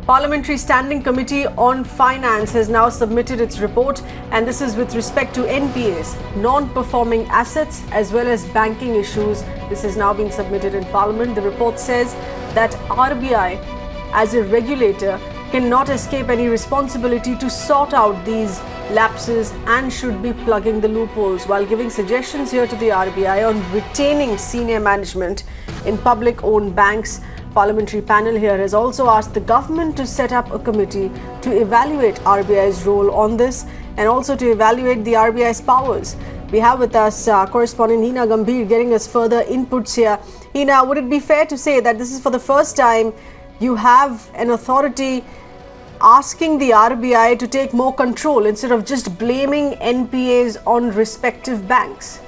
Parliamentary Standing Committee on Finance has now submitted its report, and this is with respect to NPAs, non-performing assets as well as banking issues. This has now been submitted in Parliament. The report says that RBI, as a regulator, cannot escape any responsibility to sort out these lapses and should be plugging the loopholes, while giving suggestions here to the RBI on retaining senior management in public-owned banks. Parliamentary panel here has also asked the government to set up a committee to evaluate RBI's role on this and also to evaluate the RBI's powers. We have with us correspondent Hina Gambhir getting us further inputs here. Hina, would it be fair to say that this is for the first time you have an authority asking the RBI to take more control instead of just blaming NPAs on respective banks?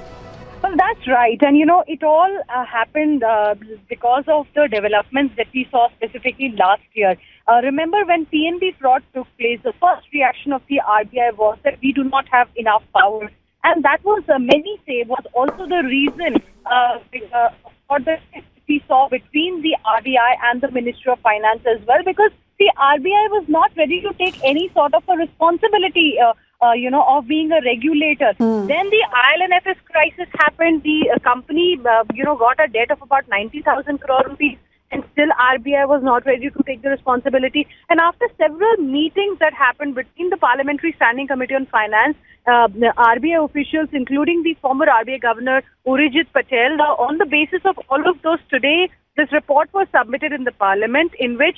Well, that's right. And, it all happened because of the developments that we saw specifically last year. Remember when PNB fraud took place, the first reaction of the RBI was that we do not have enough power. And that was, many say, was also the reason for the we saw between the RBI and the Ministry of Finance as well, because the RBI was not ready to take any sort of a responsibility of being a regulator. Then the IL&FS crisis happened. The company, got a debt of about 90,000 crore rupees, and still RBI was not ready to take the responsibility. And after several meetings that happened between the Parliamentary Standing Committee on Finance, the RBI officials, including the former RBI Governor Urijit Patel, on the basis of all of those, today this report was submitted in the Parliament, in which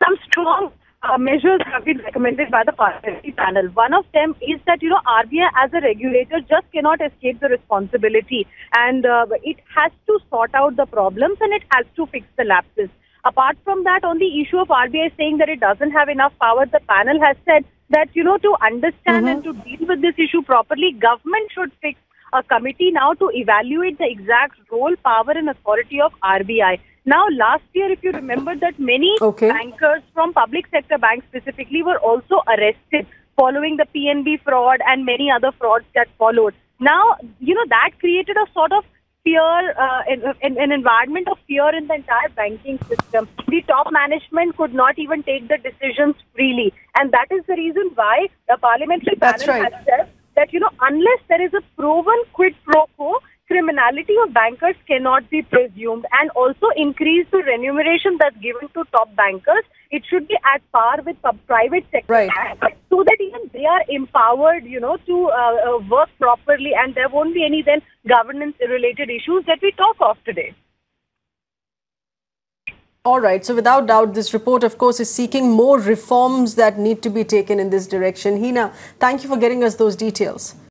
some strong measures have been recommended by the parliamentary panel. One of them is that, RBI as a regulator just cannot escape the responsibility, and it has to sort out the problems and it has to fix the lapses. Apart from that, on the issue of RBI saying that it doesn't have enough power, the panel has said that, to understand and to deal with this issue properly, government should fix a committee now to evaluate the exact role, power and authority of RBI. Now, last year, if you remember, that many bankers from public sector banks specifically were also arrested following the PNB fraud and many other frauds that followed. Now, that created a sort of fear, an environment of fear in the entire banking system. The top management could not even take the decisions freely. And that is the reason why the parliamentary panel has said that, unless there is a proven quid pro quo, criminality of bankers cannot be presumed, and also increase the remuneration that's given to top bankers. It should be at par with private sector banks, so that even they are empowered, to work properly, and there won't be any then governance-related issues that we talk of today. All right. So without doubt, this report, of course, is seeking more reforms that need to be taken in this direction. Hina, thank you for getting us those details.